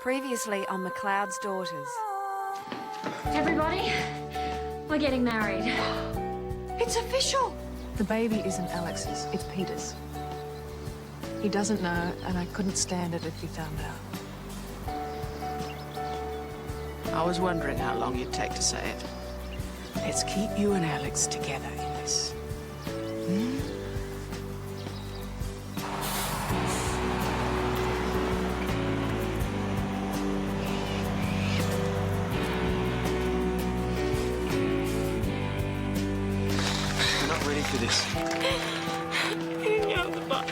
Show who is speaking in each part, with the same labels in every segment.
Speaker 1: Previously on McLeod's Daughters.
Speaker 2: Everybody, we're getting married.
Speaker 1: It's official!
Speaker 3: The baby isn't Alex's, it's Peter's. He doesn't know, and I couldn't stand it if he found out.
Speaker 4: I was wondering how long you'd take to say it. Let's keep you and Alex together in this. Hmm?
Speaker 5: We're not ready for this.
Speaker 2: Getting out of the bus.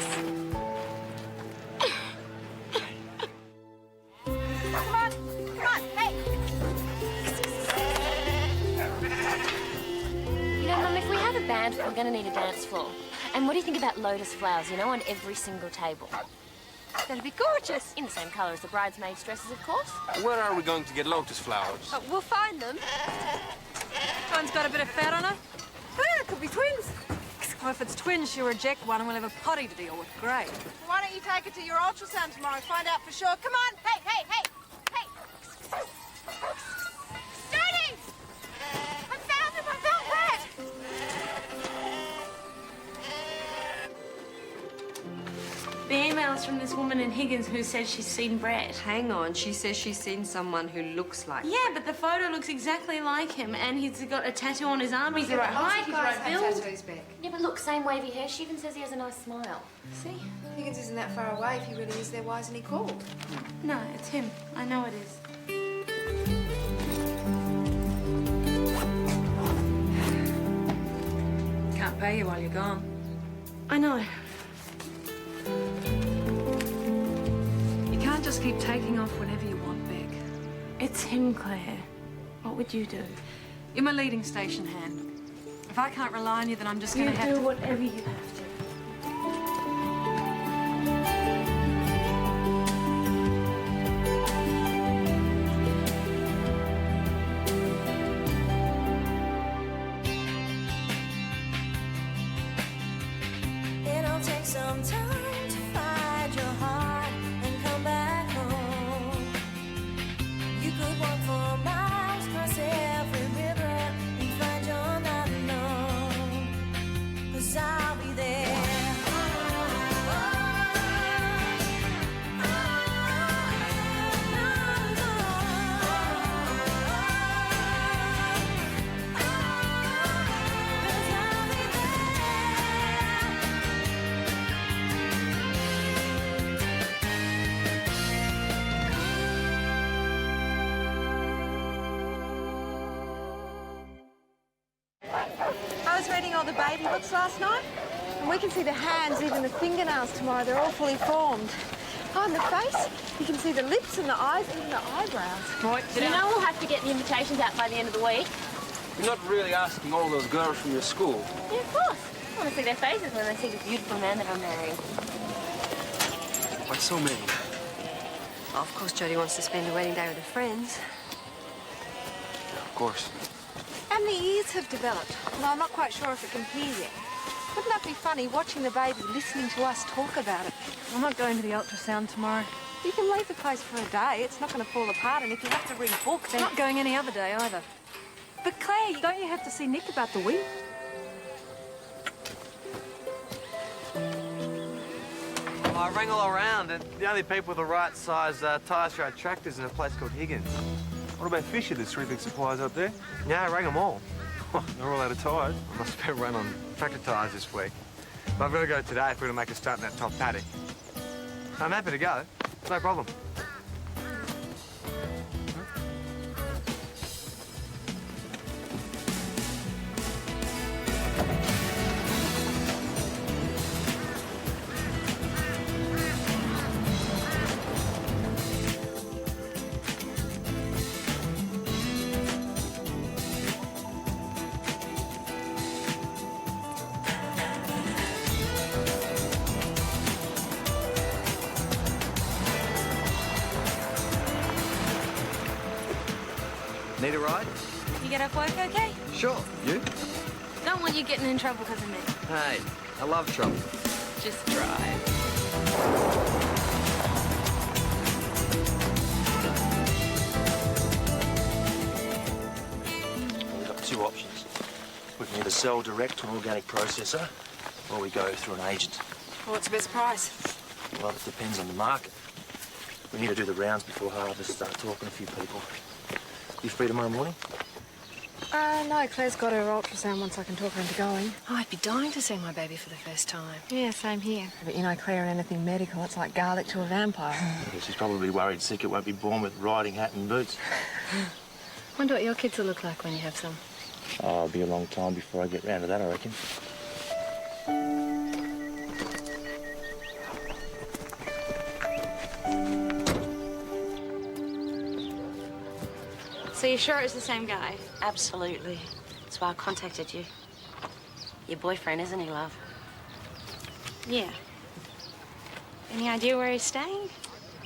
Speaker 1: Come on, hey!
Speaker 2: You know, Mum, if we have a band, we're going to need a dance floor. And what do you think about lotus flowers, you know, on every single table?
Speaker 1: That'd be gorgeous.
Speaker 2: In the same colour as the bridesmaids' dresses, of course.
Speaker 5: Where are we going to get lotus flowers?
Speaker 1: We'll find them. One's got a bit of fat on her. Ah, could be twins. Well, if it's twins, she'll reject one and we'll have a potty to deal with. Great.
Speaker 6: Why don't you take it to your ultrasound tomorrow? Find out for sure. Come on. Hey, hey, hey, hey. Jodi! I found him. I felt wet.
Speaker 2: The email's from this woman in Higgins who says she's seen Brett.
Speaker 1: Hang on, she says she's seen someone who looks like
Speaker 2: Yeah, but the photo looks exactly like him, and he's got a tattoo on his arm. He's the right height, he's the right build.
Speaker 6: Beck.
Speaker 2: Yeah, but look, same wavy hair. She even says he has a nice smile. See?
Speaker 6: Higgins isn't that far away. If he really is there, why isn't he called?
Speaker 2: No, it's him. I know it is.
Speaker 3: Can't pay you while you're gone.
Speaker 2: I know.
Speaker 3: You can't just keep taking off whenever you want, Beck.
Speaker 2: It's him, Claire. What would you do?
Speaker 3: You're my leading station hand. If I can't rely on you, then I'm just gonna have
Speaker 2: do
Speaker 3: to...
Speaker 2: whatever you have to.
Speaker 7: It'll take some time to find your heart and come back home. You could walk for miles, cross every river, and find you're not alone. 'Cause I'll be there.
Speaker 6: I was reading all the baby books last night, and we can see the hands, even the fingernails tomorrow. They're all fully formed. Oh, and the face, you can see the lips and the eyes, even the eyebrows.
Speaker 3: Right,
Speaker 2: You know we'll have to get the invitations out by the end of the week.
Speaker 5: You're not really asking all those girls from your school.
Speaker 2: Yeah, of course. I want to see their faces when they see the beautiful man that I'm marrying.
Speaker 5: Why so many?
Speaker 1: Well, of course, Jodi wants to spend the wedding day with her friends.
Speaker 5: Of course.
Speaker 6: And the ears have developed. Well, I'm not quite sure if it can hear yet. Wouldn't that be funny, watching the baby, listening to us talk about it?
Speaker 3: I'm not going to the ultrasound tomorrow.
Speaker 6: You can leave the place for a day. It's not going to fall apart, and if you have to read books,
Speaker 3: I'm
Speaker 6: then...
Speaker 3: not going any other day either.
Speaker 6: But Claire, don't you have to see Nick about the wig?
Speaker 8: I rang all around, and the only people with the right size tyres for our tractors in a place called Higgins.
Speaker 5: What about Fisher? There's 3 big suppliers up there.
Speaker 8: Yeah, I rang them all.
Speaker 5: They're all out of tyres.
Speaker 8: I must have been run on tractor tyres this week. But I've got to go today if we're going to make a start in that top paddock. I'm happy to go. No problem. Need a ride?
Speaker 2: You get off work okay?
Speaker 8: Sure. You?
Speaker 2: Don't want you getting in trouble because of me.
Speaker 8: Hey, I love trouble.
Speaker 2: Just drive.
Speaker 9: sell direct to an organic processor, or we go through an agent.
Speaker 6: What's the best price?
Speaker 9: Well, it depends on the market. We need to do the rounds before harvest, start talking to a few people. You free tomorrow morning?
Speaker 6: No, Claire's got her ultrasound once I can talk her into going.
Speaker 3: Oh, I'd be dying to see my baby for the first time.
Speaker 6: Yeah, same here. But you know, Claire and anything medical, it's like garlic to a vampire.
Speaker 9: Yeah, she's probably worried sick it won't be born with riding hat and boots.
Speaker 3: Wonder what your kids will look like when you have some.
Speaker 9: Oh, it'll be a long time before I get round to that, I reckon.
Speaker 10: So you're sure it was the same guy?
Speaker 2: Absolutely. That's why I contacted you. Your boyfriend, isn't he, love?
Speaker 10: Yeah. Any idea where he's staying?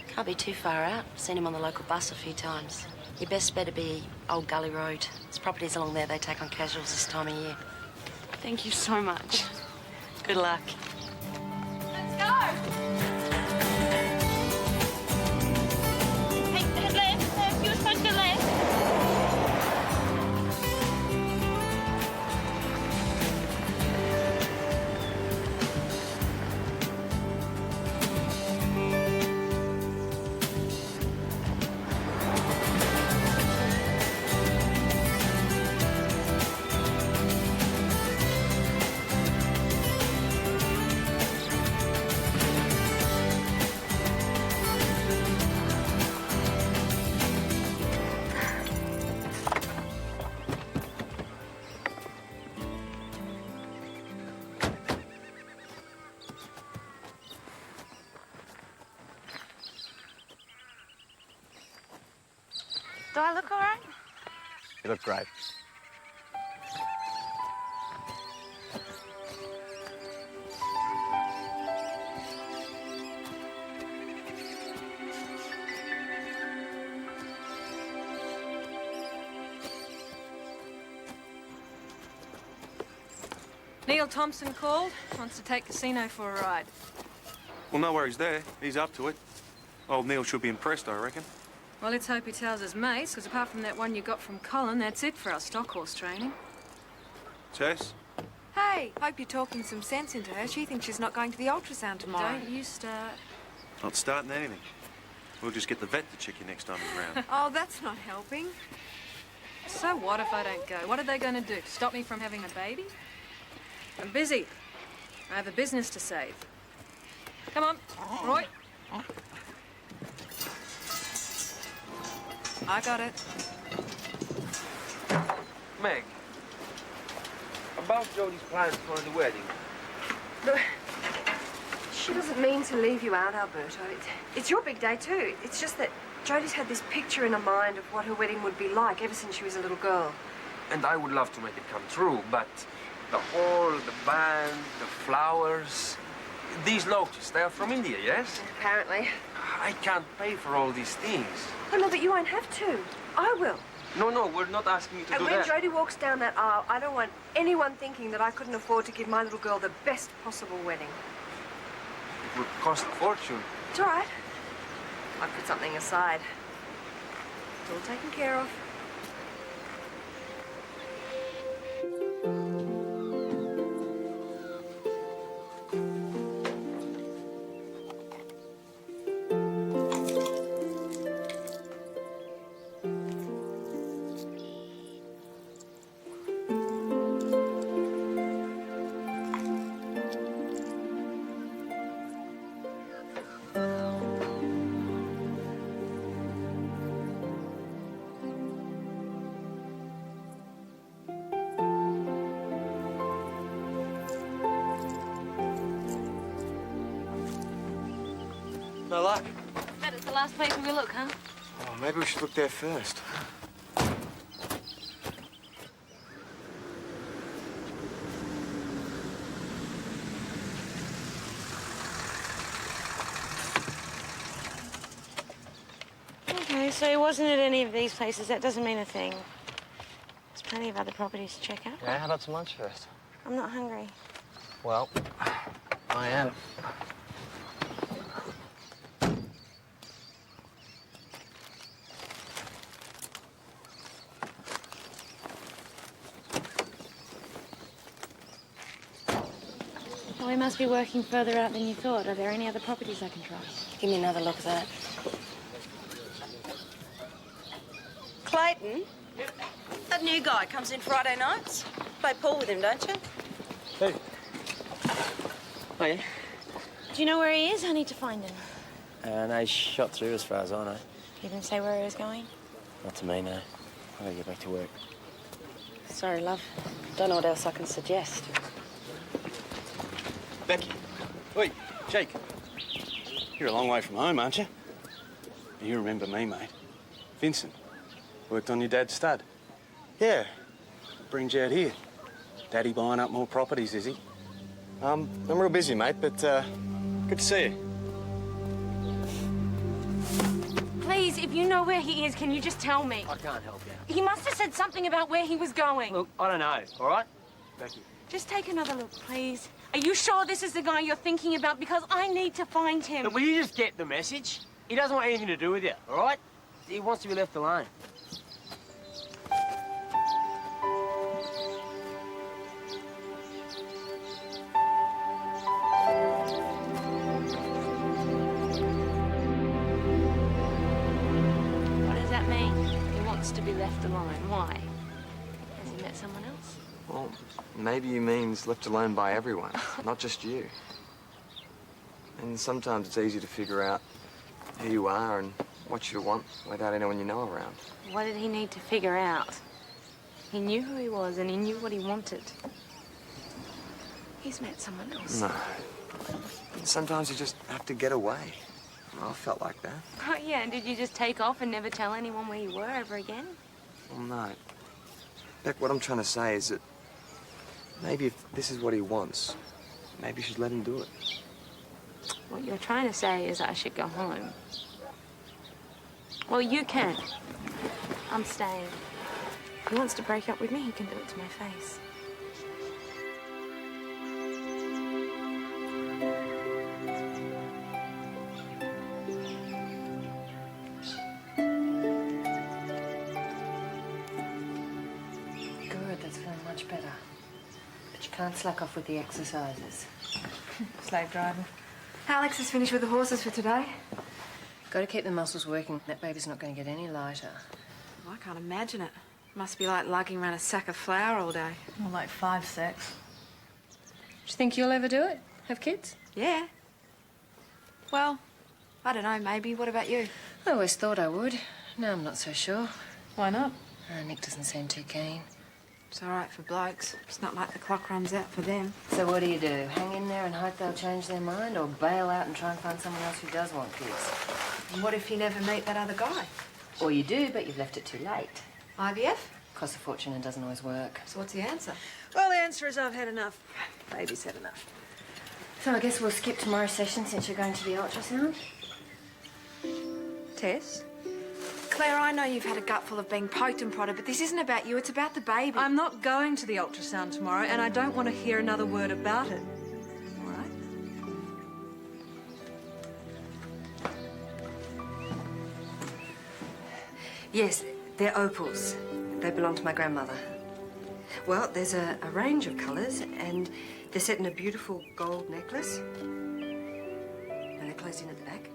Speaker 2: Can't be too far out. Seen him on the local bus a few times. Your best bet to be Old Gully Road. There's properties along there they take on casuals this time of year.
Speaker 10: Thank you so much.
Speaker 2: Good luck.
Speaker 10: Let's go! Hey, left. You were supposed to go left. Do I look all right?
Speaker 8: You look great.
Speaker 1: Neil Thompson called. Wants to take Casino for a ride.
Speaker 11: Well, no worries there. He's up to it. Old Neil should be impressed, I reckon.
Speaker 1: Well, let's hope he tells his mates, because apart from that one you got from Colin, that's it for our stock horse training.
Speaker 11: Tess?
Speaker 6: Hey, hope you're talking some sense into her. She thinks she's not going to the ultrasound tomorrow.
Speaker 1: Don't you start.
Speaker 11: Not starting anything. We'll just get the vet to check you next time he's round.
Speaker 6: Oh, that's not helping.
Speaker 1: So what if I don't go? What are they going to do? Stop me from having a baby? I'm busy. I have a business to save. Come on, Roy.
Speaker 6: I got it.
Speaker 5: Meg, about Jodi's plans for the wedding.
Speaker 6: Look, she doesn't mean to leave you out, Alberto. It's your big day, too. It's just that Jodi's had this picture in her mind of what her wedding would be like ever since she was a little girl.
Speaker 5: And I would love to make it come true, but the hall, the band, the flowers... These loaches, they are from India, yes?
Speaker 6: Apparently.
Speaker 5: I can't pay for all these things.
Speaker 6: Oh, no, but you won't have to. I will.
Speaker 5: No, we're not asking you to do
Speaker 6: And when
Speaker 5: that.
Speaker 6: Jodi walks down that aisle, I don't want anyone thinking that I couldn't afford to give my little girl the best possible wedding.
Speaker 5: It would cost a fortune.
Speaker 6: It's all right. I put something aside. It's all taken care of.
Speaker 8: No luck.
Speaker 10: Bet it's the last place we look, huh?
Speaker 8: Oh, maybe we should look there first.
Speaker 10: Okay, so he wasn't at any of these places. That doesn't mean a thing. There's plenty of other properties to check out.
Speaker 8: Yeah, how about some lunch first?
Speaker 10: I'm not hungry.
Speaker 8: Well, I am.
Speaker 10: They must be working further out than you thought. Are there any other properties I can try?
Speaker 2: Give me another look at that. Clayton? That new guy comes in Friday nights. Play pool with him, don't you?
Speaker 9: Who? Oh, yeah?
Speaker 10: Do you know where he is? I need to find him.
Speaker 9: No, he's shot through as far as I know.
Speaker 10: He didn't say where he was going?
Speaker 9: Not to me, no. I gotta get back to work.
Speaker 2: Sorry, love. Don't know what else I can suggest.
Speaker 11: Becky. Oi, Jake. You're a long way from home, aren't you? You remember me, mate. Vincent. Worked on your dad's stud. Yeah. Brings you out here. Daddy buying up more properties, is he?
Speaker 8: I'm real busy, mate, but good to see you.
Speaker 10: Please, if you know where he is, can you just tell me?
Speaker 9: I can't help you.
Speaker 10: He must have said something about where he was going.
Speaker 9: Look, I don't know, all right? Becky.
Speaker 10: Just take another look, please. Are you sure this is the guy you're thinking about? Because I need to find him.
Speaker 9: Look, will you just get the message? He doesn't want anything to do with you, all right? He wants to be left alone.
Speaker 10: What does that mean? He wants to be left alone. Why? Has he met someone else?
Speaker 8: Well, maybe he means left alone by everyone, not just you. And sometimes it's easy to figure out who you are and what you want without anyone you know around.
Speaker 10: What did he need to figure out? He knew who he was and he knew what he wanted. He's met someone else.
Speaker 8: No. Sometimes you just have to get away. I felt like that.
Speaker 10: Oh, yeah, and did you just take off and never tell anyone where you were ever again?
Speaker 8: Well, no. Beck, what I'm trying to say is that maybe if this is what he wants, maybe you should let him do it.
Speaker 10: What you're trying to say is I should go home. Well, you can. I'm staying. If he wants to break up with me, he can do it to my face.
Speaker 2: Good, that's feeling much better. But you can't slack off with the exercises.
Speaker 3: Slave driving. Alex is finished with the horses for today.
Speaker 2: Got to keep the muscles working. That baby's not going to get any lighter.
Speaker 6: I can't imagine it. Must be like lugging around a sack of flour all day.
Speaker 3: More like 5 sacks.
Speaker 1: Do you think you'll ever do it? Have kids?
Speaker 6: Yeah. Well, I don't know, maybe. What about you?
Speaker 2: I always thought I would. Now I'm not so sure.
Speaker 3: Why not?
Speaker 2: Nick doesn't seem too keen.
Speaker 6: It's all right for blokes. It's not like the clock runs out for them.
Speaker 2: So what do? Hang in there and hope they'll change their mind, or bail out and try and find someone else who does want kids?
Speaker 6: And what if you never meet that other guy?
Speaker 2: Or you do, but you've left it too late.
Speaker 6: IVF?
Speaker 2: Costs a fortune and doesn't always work.
Speaker 6: So what's the answer?
Speaker 3: Well, the answer is I've had enough. Baby's had enough.
Speaker 2: So I guess we'll skip tomorrow's session since you're going to the ultrasound.
Speaker 6: Tess? Claire, I know you've had a gutful of being poked and prodded, but this isn't about you, it's about the baby.
Speaker 1: I'm not going to the ultrasound tomorrow, and I don't want to hear another word about it. All right?
Speaker 2: Yes, they're opals. They belong to my grandmother. Well, there's a range of colours, and they're set in a beautiful gold necklace. And they're closed in at the back.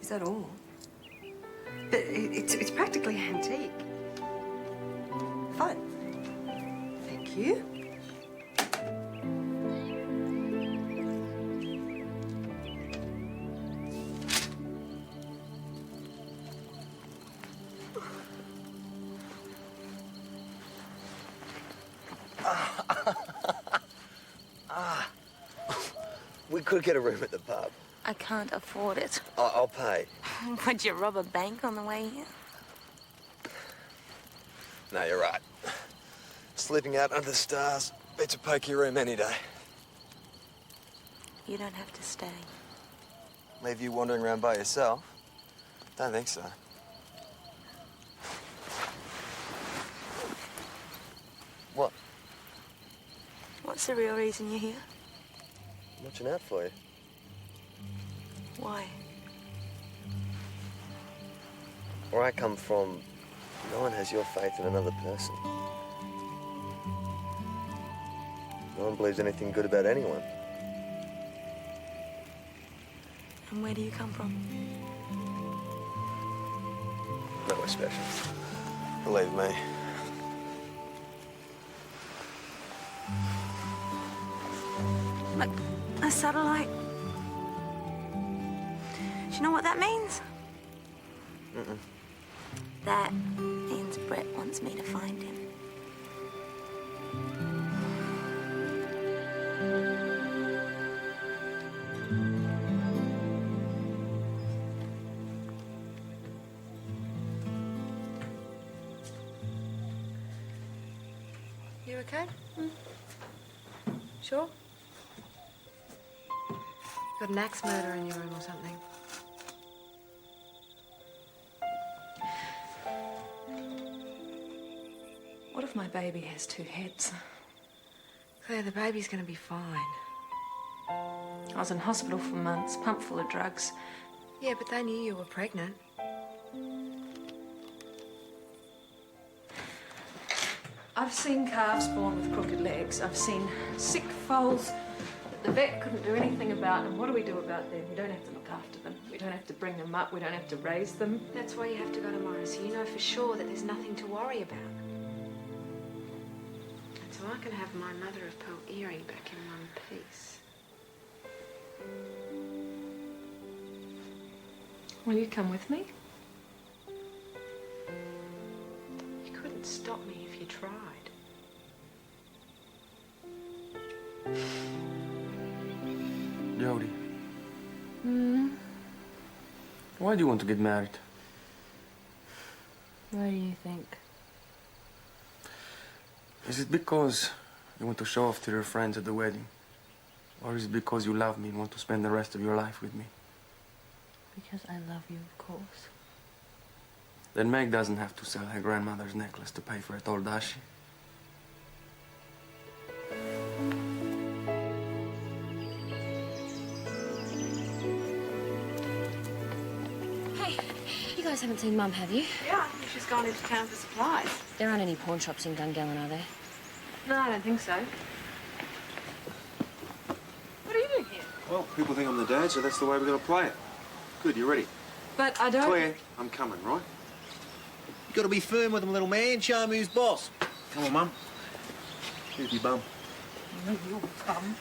Speaker 2: Is that all? But it's practically antique. Fine. Thank you.
Speaker 8: We could get a room at the pub.
Speaker 10: I can't afford it.
Speaker 8: I'll pay.
Speaker 10: Would you rob a bank on the way here?
Speaker 8: No, you're right. Sleeping out under the stars beats a pokey room any day.
Speaker 10: You don't have to stay.
Speaker 8: Leave you wandering around by yourself? Don't think so. What?
Speaker 10: What's the real reason you're here?
Speaker 8: I'm watching out for you.
Speaker 10: Why?
Speaker 8: Where I come from, no one has your faith in another person. No one believes anything good about anyone.
Speaker 10: And where do you come from?
Speaker 8: Nowhere special. Believe me.
Speaker 10: Look, a satellite. Do you know what that means?
Speaker 8: Mm-mm.
Speaker 10: That means Brett wants me to find him.
Speaker 2: You okay? Sure? Got an axe murder in your room or something?
Speaker 3: What if my baby has two heads?
Speaker 2: Claire, the baby's gonna be fine.
Speaker 3: I was in hospital for months, pumped full of drugs.
Speaker 2: Yeah, but they knew you were pregnant.
Speaker 3: I've seen calves born with crooked legs. I've seen sick foals that the vet couldn't do anything about. And what do we do about them? We don't have to look after them. We don't have to bring them up. We don't have to raise them.
Speaker 2: That's why you have to go to Morris, so you know for sure that there's nothing to worry about. And so I can have my mother of pearl earring back in one piece.
Speaker 3: Will you come with me?
Speaker 2: You couldn't stop me if you tried.
Speaker 5: Jodi. Why do you want to get married?
Speaker 3: What do you think?
Speaker 5: Is it because you want to show off to your friends at the wedding? Or is it because you love me and want to spend the rest of your life with me?
Speaker 3: Because I love you, of course.
Speaker 5: Then Meg doesn't have to sell her grandmother's necklace to pay for it all, does she?
Speaker 10: Hey, you guys haven't seen Mum, have you?
Speaker 6: Yeah, I think she's gone into town for supplies.
Speaker 10: There aren't any pawn shops in Dungellan, are there?
Speaker 3: No, I don't think so.
Speaker 6: What are you doing here?
Speaker 11: Well, people think I'm the dad, so that's the way we're going to play it. Good, you ready?
Speaker 3: But I don't...
Speaker 11: Claire, I'm coming, right?
Speaker 9: You got to be firm with him, little man. Show him who's boss. Come on, Mum. Here's your bum.
Speaker 6: Your bum.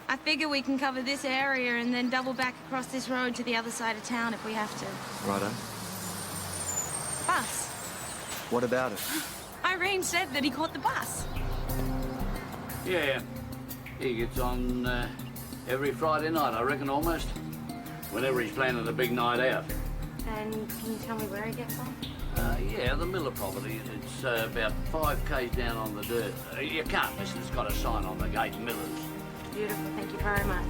Speaker 10: I figure we can cover this area and then double back across this road to the other side of town if we have to.
Speaker 9: Righto.
Speaker 10: Bus.
Speaker 9: What about it?
Speaker 10: Irene said that he caught the bus.
Speaker 12: Yeah. He gets on every Friday night, I reckon, almost. Whenever he's planning a big night out.
Speaker 10: And can you tell me where he gets on?
Speaker 12: Yeah, the Miller property. It's about 5 k's down on the dirt. You can't miss it. It's got a sign on the gate, Miller's.
Speaker 10: Beautiful, thank you very much.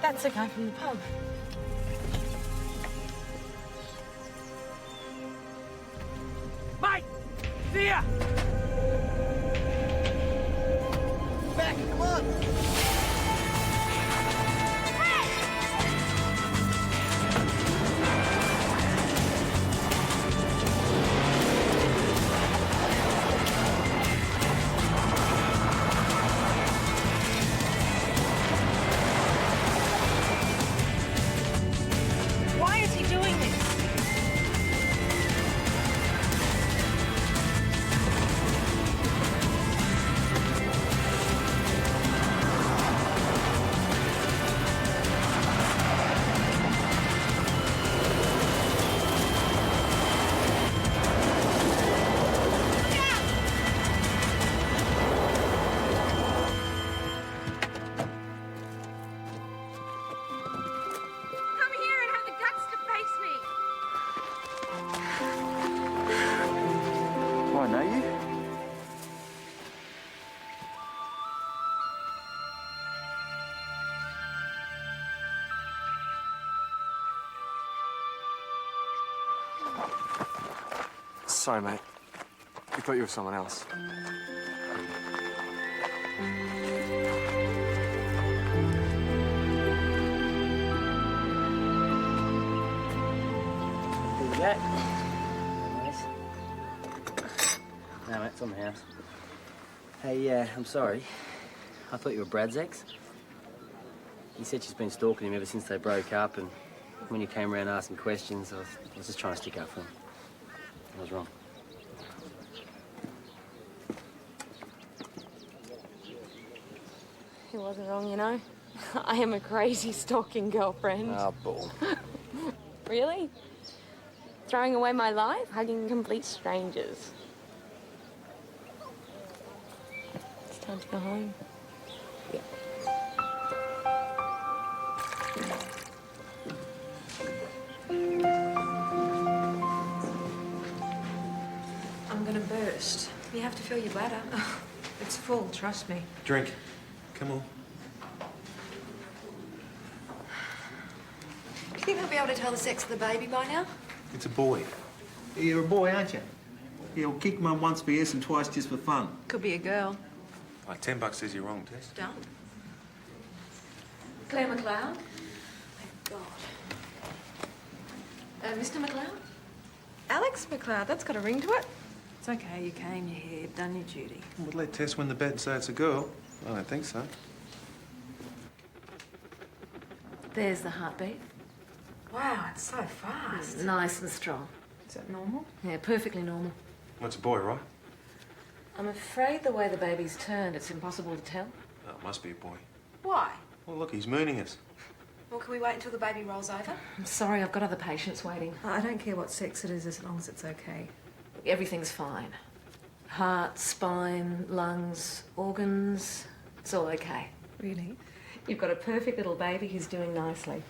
Speaker 10: That's the guy from the pub.
Speaker 12: Mate! See ya!
Speaker 9: Back, come on!
Speaker 10: Why is he doing this?
Speaker 8: Sorry, mate. We thought you were someone else.
Speaker 13: Jack. No, mate, it's on the house. Hey, I'm sorry. I thought you were Brad's ex. He said she's been stalking him ever since they broke up, and when you came around asking questions, I was just trying to stick up for him. I was wrong.
Speaker 10: He wasn't wrong, you know. I am a crazy stalking girlfriend.
Speaker 8: Ah, bull.
Speaker 10: Really? Throwing away my life, hugging complete strangers. It's time to go home.
Speaker 13: Yeah.
Speaker 3: I'm gonna burst. You have to fill your bladder. It's full, trust me.
Speaker 9: Drink. Come on.
Speaker 6: Do you think they'll be able to tell the sex of the baby by now?
Speaker 9: It's a boy.
Speaker 14: You're a boy, aren't you? He'll kick mum once for yes and twice just for fun.
Speaker 3: Could be a girl.
Speaker 9: Like $10 says you're wrong, Tess.
Speaker 3: Done. Claire McLeod? Thank God. Mr. McLeod?
Speaker 6: Alex McLeod, that's got a ring to it.
Speaker 3: It's okay, you came, you're here, you've done your duty.
Speaker 9: Would let Tess win the bet and say it's a girl. I don't think so.
Speaker 3: There's the heartbeat.
Speaker 6: Wow, it's so fast.
Speaker 3: Nice and strong.
Speaker 6: Is that normal?
Speaker 3: Yeah, perfectly normal.
Speaker 9: Well, it's a boy, right?
Speaker 3: I'm afraid the way the baby's turned, it's impossible to tell.
Speaker 9: Oh, it must be a boy.
Speaker 6: Why?
Speaker 9: Well, look, he's mooning us.
Speaker 6: Well, can we wait until the baby rolls over?
Speaker 3: I'm sorry, I've got other patients waiting. I don't care what sex it is as long as it's okay. Everything's fine. Heart, spine, lungs, organs, it's all okay. Really? You've got a perfect little baby who's doing nicely.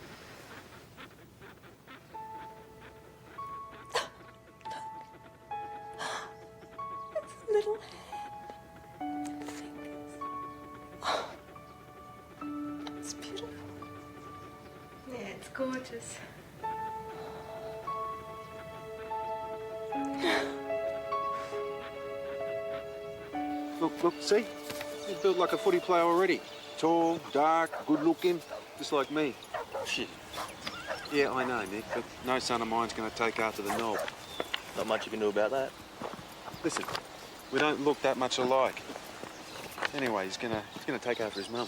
Speaker 6: Little it's beautiful. Yeah, it's gorgeous.
Speaker 11: Look, see? He's built like a footy player already. Tall, dark, good-looking, just like me.
Speaker 9: Shit.
Speaker 11: Yeah, I know, Nick, but no son of mine's going to take after the knob.
Speaker 9: Not much you can do about that.
Speaker 11: Listen, we don't look that much alike. Anyway, he's gonna take after his mum.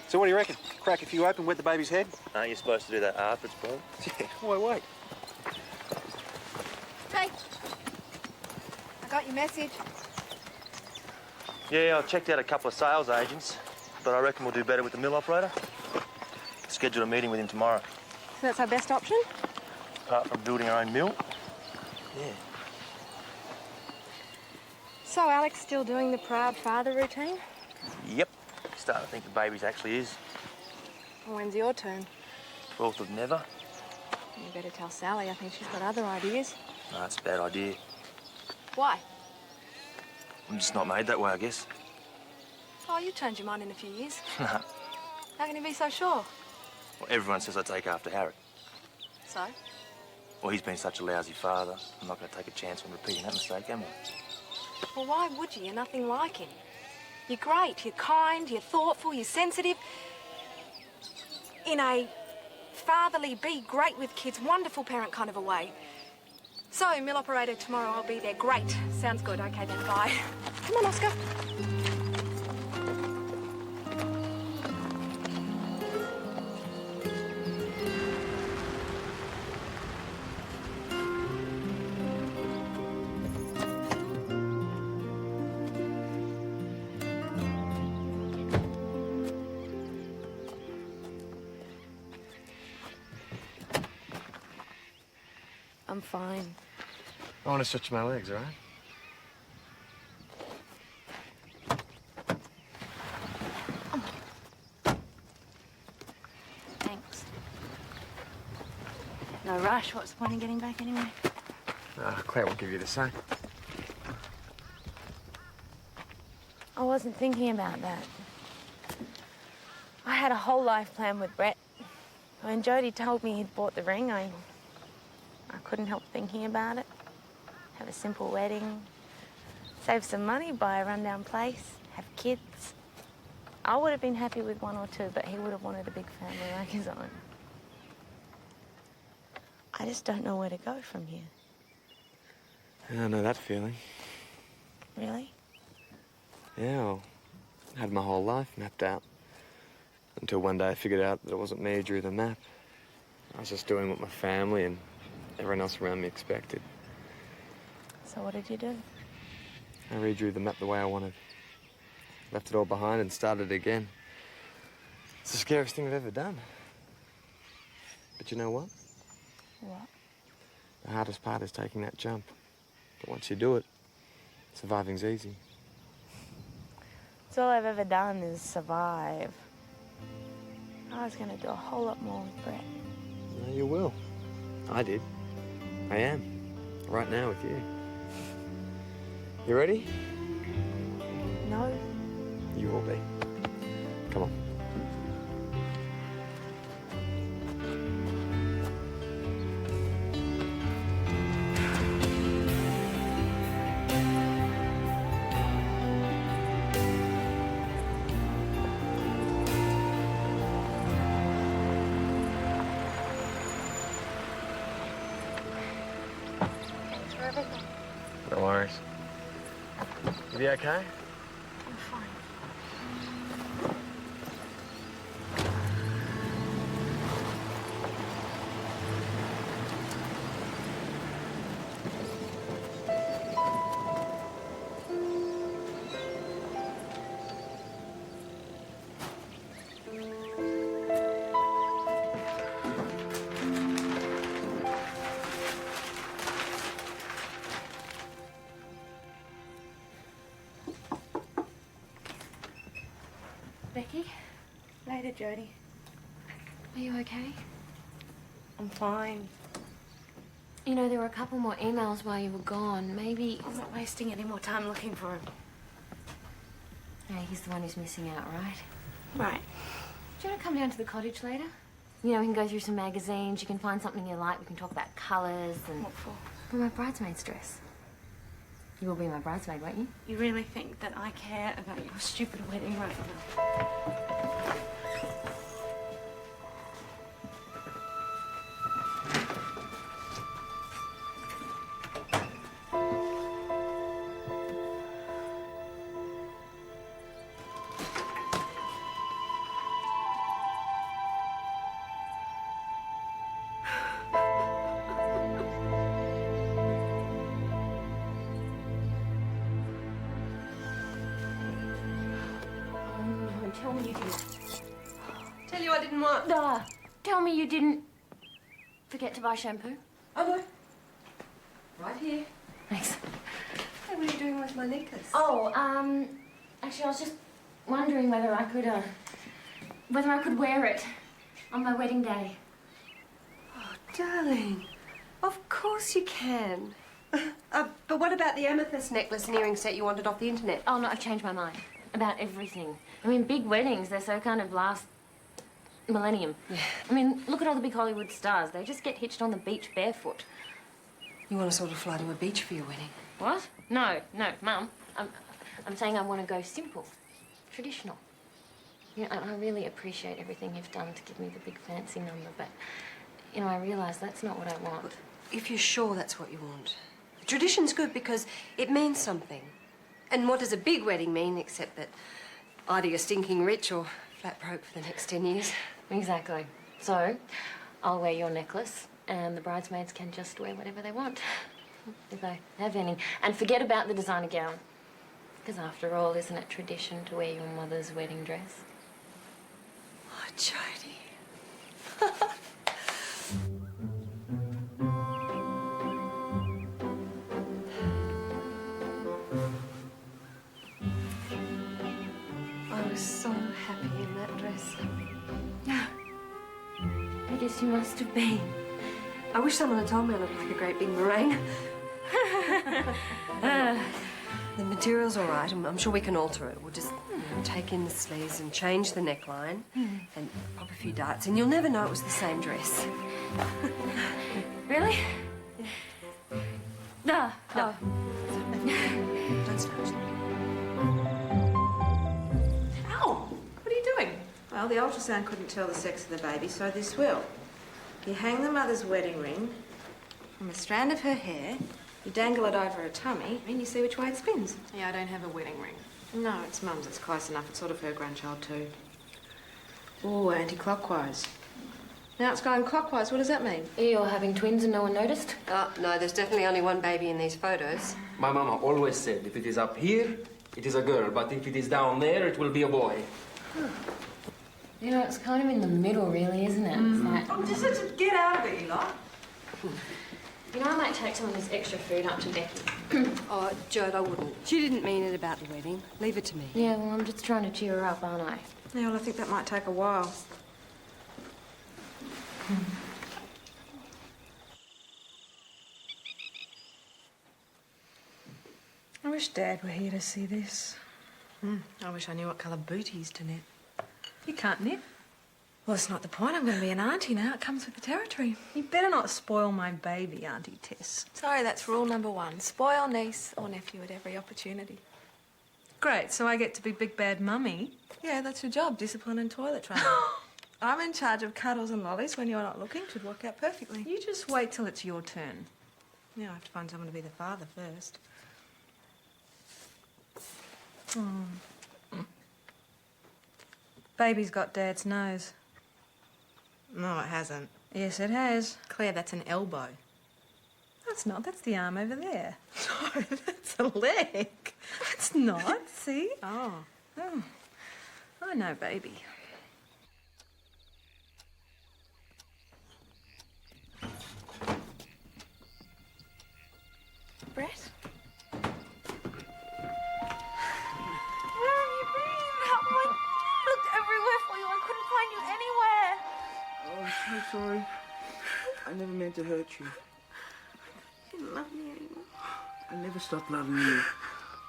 Speaker 11: So what do you reckon? Crack a few open, wet the baby's head?
Speaker 9: Aren't you supposed to do that after it's born?
Speaker 11: Yeah, why wait?
Speaker 6: Hey, I got your message.
Speaker 9: Yeah, I checked out a couple of sales agents, but I reckon we'll do better with the mill operator. Scheduled a meeting with him tomorrow.
Speaker 6: So that's our best option?
Speaker 9: Apart from building our own mill. Yeah.
Speaker 6: So Alex still doing the proud father routine?
Speaker 9: Yep. Starting to think the baby's actually is.
Speaker 6: Well, when's your turn?
Speaker 9: 12th of never.
Speaker 6: You better tell Sally. I think she's got other ideas.
Speaker 9: No, that's a bad idea.
Speaker 6: Why?
Speaker 9: I'm just not made that way, I guess.
Speaker 6: Oh, you changed your mind in a few years.
Speaker 9: Nah.
Speaker 6: How can you be so sure?
Speaker 9: Well, everyone says I take after Harry.
Speaker 6: So?
Speaker 9: Well, he's been such a lousy father. I'm not going to take a chance on repeating that mistake, am I?
Speaker 6: Well, why would you? You're nothing like him. You're great, you're kind, you're thoughtful, you're sensitive. In a fatherly, be great with kids, wonderful parent kind of a way. So, mill operator tomorrow, I'll be there. Great. Sounds good. Okay then, bye. Come on, Oscar.
Speaker 10: I'm fine.
Speaker 8: I want to stretch my legs, all right?
Speaker 10: Thanks. No rush. What's the point in getting back anyway?
Speaker 8: Claire will give you the same.
Speaker 10: I wasn't thinking about that. I had a whole life plan with Brett. When Jodi told me he'd bought the ring, I couldn't help thinking about it. have a simple wedding, save some money, buy a rundown place, have kids. I would have been happy with 1 or 2, but he would have wanted a big family like his own. I just don't know where to go from here.
Speaker 8: Yeah, I know that feeling.
Speaker 10: Really?
Speaker 8: Yeah, well, I had my whole life mapped out. Until one day I figured out that it wasn't me who drew the map. I was just doing what my family and everyone else around me expected.
Speaker 10: So what did you do?
Speaker 8: I redrew the map the way I wanted. Left it all behind and started again. It's the scariest thing I've ever done. But you know what?
Speaker 10: What?
Speaker 8: The hardest part is taking that jump. But once you do it, surviving's easy.
Speaker 10: It's all I've ever done is survive. I was going to do a whole lot more with Brett.
Speaker 8: No, you will. I did. I am. Right now with you. You ready?
Speaker 10: No.
Speaker 8: You will be. Come on.
Speaker 10: Thanks for everything.
Speaker 8: No worries. You be okay?
Speaker 10: I'm fine.
Speaker 6: Becky?
Speaker 10: Later, Jodi.
Speaker 6: Are you okay?
Speaker 10: I'm fine.
Speaker 6: You know, there were a couple more emails while you were gone. Maybe...
Speaker 10: I'm not wasting any more time looking for him.
Speaker 6: Yeah, he's the one who's missing out, right?
Speaker 10: Right.
Speaker 6: Do you want to come down to the cottage later? You know, we can go through some magazines, you can find something you like, we can talk about colours and...
Speaker 10: What for?
Speaker 6: For my bridesmaid's dress. You will be my bridesmaid, won't you?
Speaker 10: You really think that I care about your stupid wedding right now?
Speaker 6: Tell me you didn't.
Speaker 2: Tell you I didn't want.
Speaker 6: Tell me you didn't forget to buy shampoo.
Speaker 2: Oh, no. Right here.
Speaker 6: Thanks.
Speaker 2: Hey, what are you doing with my necklace?
Speaker 6: Oh, actually, I was just wondering whether I could wear it on my wedding day.
Speaker 2: Oh, darling. Of course you can. But what about the amethyst necklace and earring set you wanted off the internet?
Speaker 6: Oh, no, I've changed my mind about everything. I mean, big weddings, they're so kind of last millennium.
Speaker 2: Yeah.
Speaker 6: I mean, look at all the big Hollywood stars. They just get hitched on the beach barefoot.
Speaker 2: You want to sort of fly to a beach for your wedding?
Speaker 6: What? No, Mum. I'm saying I want to go simple, traditional. You know, I really appreciate everything you've done to give me the big fancy number, but, you know, I realise that's not what I want.
Speaker 2: If you're sure that's what you want. Tradition's good because it means something. And what does a big wedding mean except that either you're stinking rich or flat broke for the next 10 years?
Speaker 6: Exactly. So, I'll wear your necklace and the bridesmaids can just wear whatever they want, if they have any. And forget about the designer gown. Because after all, isn't it tradition to wear your mother's wedding dress?
Speaker 2: Oh, Jodi. I was so happy in that dress.
Speaker 6: I guess you must have been.
Speaker 2: I wish someone had told me I looked like a great big meringue. The material's all right. I'm sure we can alter it. We'll just take in the sleeves and change the neckline and pop a few darts, and you'll never know it was the same dress.
Speaker 6: Really?
Speaker 10: No.
Speaker 2: Don't start.
Speaker 3: Ow! What are you doing? Well, the ultrasound couldn't tell the sex of the baby, so this will. You hang the mother's wedding ring from a strand of her hair, you dangle it over her tummy, and you see which way it spins.
Speaker 1: Yeah, I don't have a wedding ring.
Speaker 3: No, it's Mum's. It's close enough. It's sort of her grandchild, too. Oh, anti-clockwise. Now it's going clockwise. What does that mean?
Speaker 10: You're having twins and no one noticed?
Speaker 2: Oh, no, there's definitely only one baby in these photos.
Speaker 5: My mama always said if it is up here, it is a girl, but if it is down there, it will be a boy.
Speaker 10: You know, it's kind of in the middle, really, isn't it? It's like...
Speaker 3: Oh, just get out of it, Eli.
Speaker 10: You know, I might take some of this extra food up to Becky.
Speaker 2: Oh, Jodi, I wouldn't. She didn't mean it about the wedding. Leave it to me.
Speaker 10: Yeah, well, I'm just trying to cheer her up, aren't I?
Speaker 3: Yeah, well, I think that might take a while. I wish Dad were here to see this.
Speaker 6: I wish I knew what colour booties to knit.
Speaker 3: You can't knit.
Speaker 6: Well, it's not the point. I'm going to be an auntie now. It comes with the territory.
Speaker 3: You better not spoil my baby, Auntie Tess.
Speaker 6: Sorry, that's rule number one. Spoil niece or nephew at every opportunity.
Speaker 3: Great, so I get to be big bad mummy.
Speaker 6: Yeah, that's your job, discipline and toilet training. I'm in charge of cuddles and lollies when you're not looking. Should work out perfectly.
Speaker 3: You just wait till it's your turn.
Speaker 6: Yeah, I have to find someone to be the father first.
Speaker 3: Baby's got Dad's nose.
Speaker 6: No, it hasn't.
Speaker 3: Yes, it has.
Speaker 6: Claire, that's an elbow.
Speaker 3: That's not. That's the arm over there.
Speaker 6: No, that's a leg.
Speaker 3: It's not. See?
Speaker 6: Oh.
Speaker 3: Oh. I know, baby.
Speaker 6: Brett? Where have you been? I looked everywhere for you. I couldn't find you anywhere.
Speaker 11: Oh, I'm so sorry. I never meant to hurt you.
Speaker 6: You didn't love me anymore.
Speaker 11: I never stopped loving you.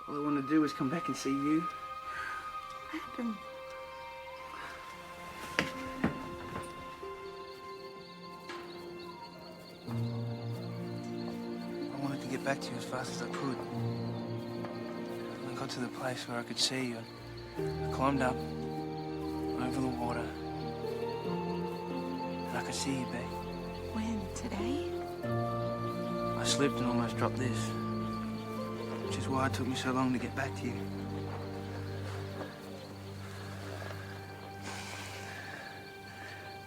Speaker 11: All I want to do is come back and see you.
Speaker 6: What happened?
Speaker 11: I wanted to get back to you as fast as I could. When I got to the place where I could see you, I climbed up over the water and I could see you, Beck.
Speaker 6: When? Today?
Speaker 11: I slipped and almost dropped this, which is why it took me so long to get back to you.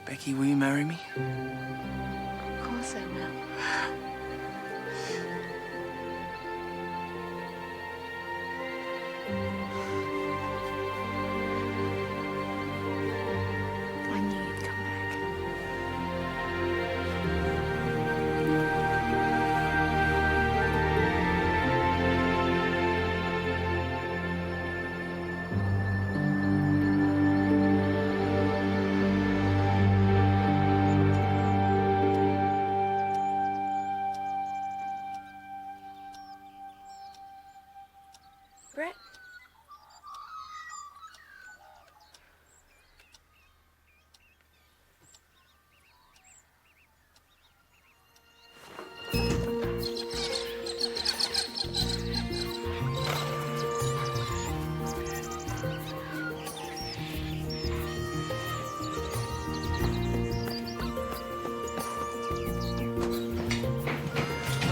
Speaker 11: Becky, will you marry me?
Speaker 6: Of course I will. I knew you'd come back. Brett?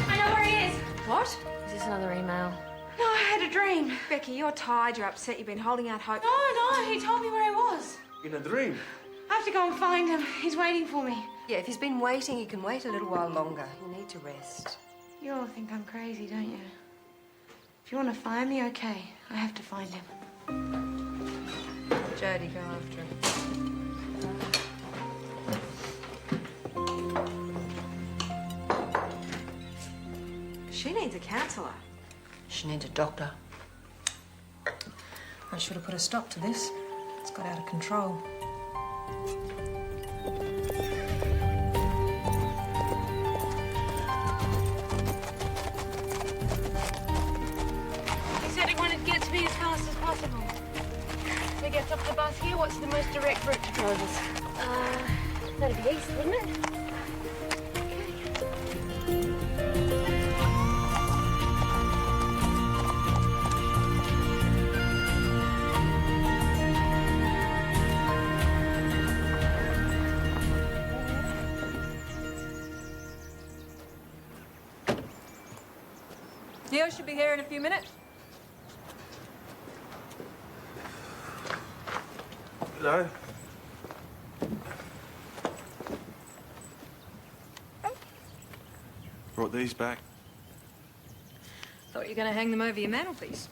Speaker 10: I know where he is.
Speaker 6: What?
Speaker 10: Is this another email?
Speaker 6: No, I had a dream. Becky, you're tired, you're upset, you've been holding out hope.
Speaker 10: No, he told me where he was.
Speaker 11: In a dream?
Speaker 6: I have to go and find him. He's waiting for me.
Speaker 2: Yeah, if he's been waiting, he can wait a little while longer. You need to rest.
Speaker 6: You all think I'm crazy, don't you? If you want to find me, okay. I have to find him.
Speaker 2: Jodi, go after him.
Speaker 6: She needs a counsellor.
Speaker 2: She needs a doctor.
Speaker 3: I should have put a stop to this. It's got out of control.
Speaker 10: He said he wanted to get to me as fast as possible. So he gets off the bus here. What's the most direct route to Drovers? That'd be east, wouldn't it?
Speaker 1: Leo should be here in a few minutes.
Speaker 5: Hello.
Speaker 11: Brought these back.
Speaker 1: Thought you were going to hang them over your mantelpiece.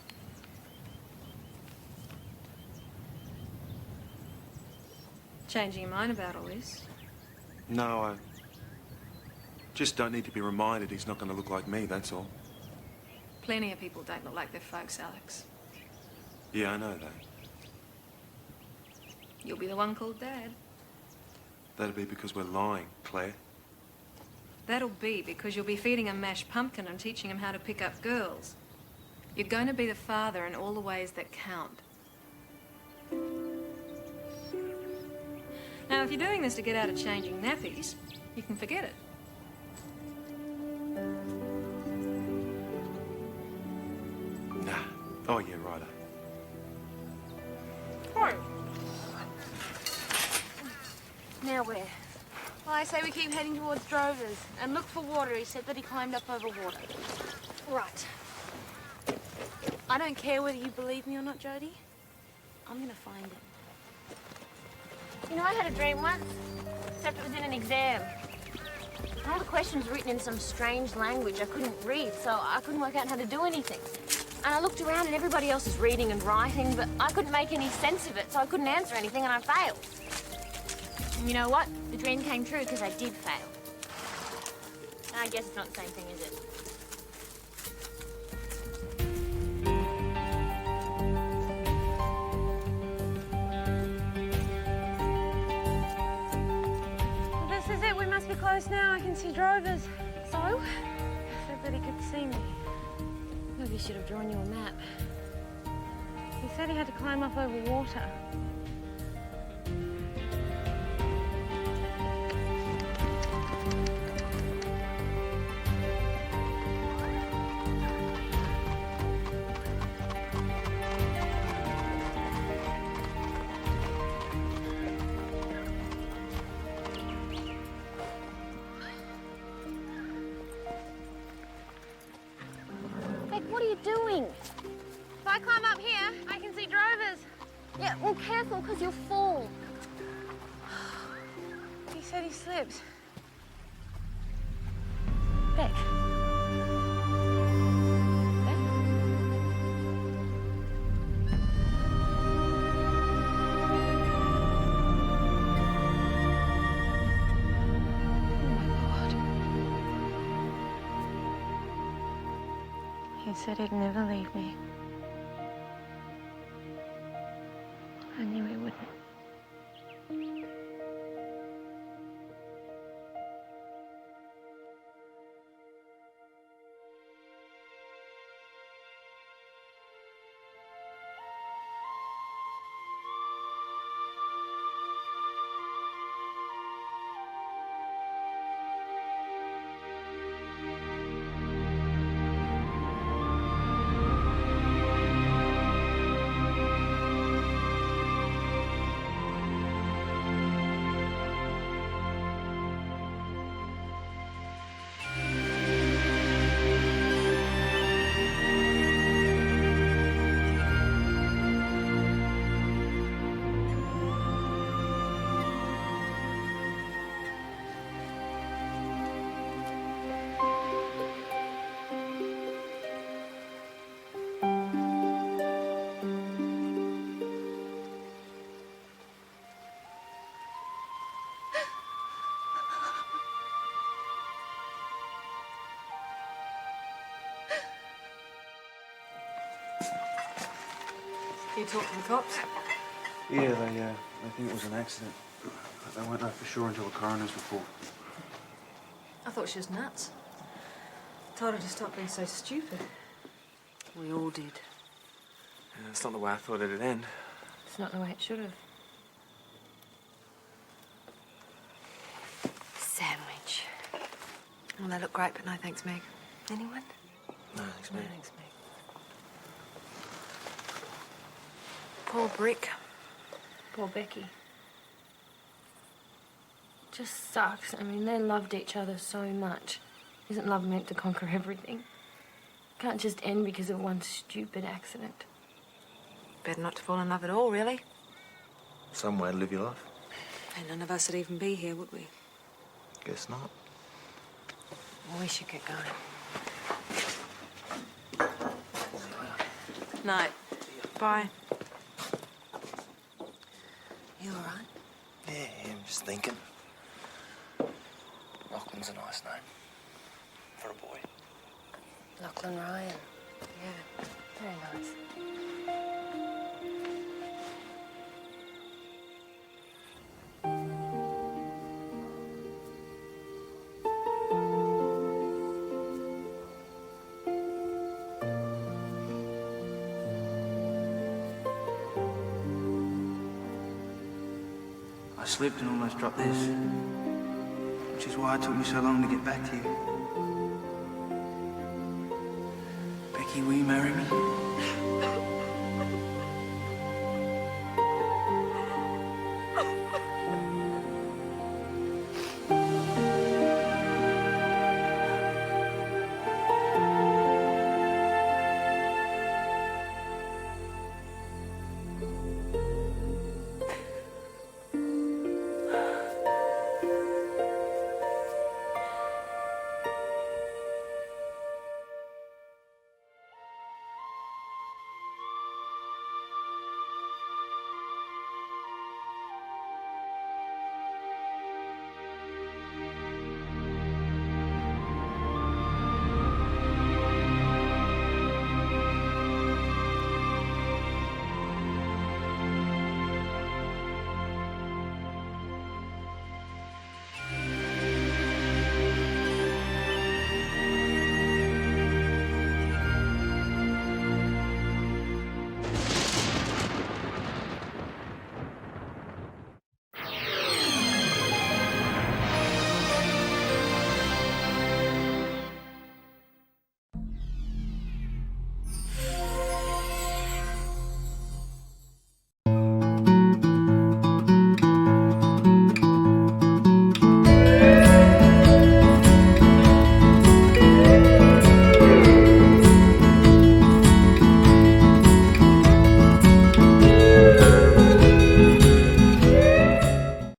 Speaker 1: Changing your mind about all this?
Speaker 11: No, I just don't need to be reminded he's not going to look like me, that's all.
Speaker 1: Plenty of people don't look like their folks, Alex.
Speaker 11: Yeah, I know that.
Speaker 1: You'll be the one called Dad.
Speaker 11: That'll be because we're lying, Claire.
Speaker 1: That'll be because you'll be feeding him mashed pumpkin and teaching him how to pick up girls. You're going to be the father in all the ways that count. Now, if you're doing this to get out of changing nappies, you can forget it.
Speaker 11: Nah. Oh, yeah, righto.
Speaker 1: Right.
Speaker 10: Now where? Well, I say we keep heading towards Drover's and look for water. He said that he climbed up over water. Right. I don't care whether you believe me or not, Jodi. I'm gonna find it. You know, I had a dream once, except it was in an exam. And all the questions were written in some strange language I couldn't read, so I couldn't work out how to do anything. And I looked around and everybody else was reading and writing, but I couldn't make any sense of it, so I couldn't answer anything and I failed. And you know what? The dream came true because I did fail. And I guess it's not the same thing, is it? Well, this is it. We must be close now. I can see Drover's. So? Said that he could see me. Maybe he should have drawn you a map. He said he had to climb up over water. What are you doing? If I climb up here, I can see Drover's. Yeah, well, careful, because you'll fall. He said he slipped. Beck. He said he'd never leave me. I knew he wouldn't.
Speaker 1: You talk to the cops?
Speaker 11: Yeah, they think it was an accident. They won't know for sure until the coroner's report.
Speaker 1: I thought she was nuts. Told her to stop being so stupid. We all did.
Speaker 8: Yeah, that's not the way I thought it'd end.
Speaker 1: It's not the way it should have.
Speaker 2: Sandwich. Well, they look great, but no thanks, Meg. Anyone?
Speaker 8: No, thanks, mate.
Speaker 1: No, thanks, Meg.
Speaker 2: Poor Brick.
Speaker 10: Poor Becky. Just sucks. I mean, they loved each other so much. Isn't love meant to conquer everything? can't just end because of one stupid accident.
Speaker 6: Better not to fall in love at all, really.
Speaker 9: Some way to live your life.
Speaker 6: And none of us would even be here, would we?
Speaker 9: Guess not.
Speaker 6: Well, we should get going.
Speaker 2: Night.
Speaker 6: Bye.
Speaker 2: You all right?
Speaker 9: Yeah, I'm just thinking. Lachlan's a nice name. For a boy.
Speaker 2: Lachlan Ryan. Yeah, very nice.
Speaker 15: I slipped and almost dropped this, which is why it took me so long to get back to you. Becky, will you marry me?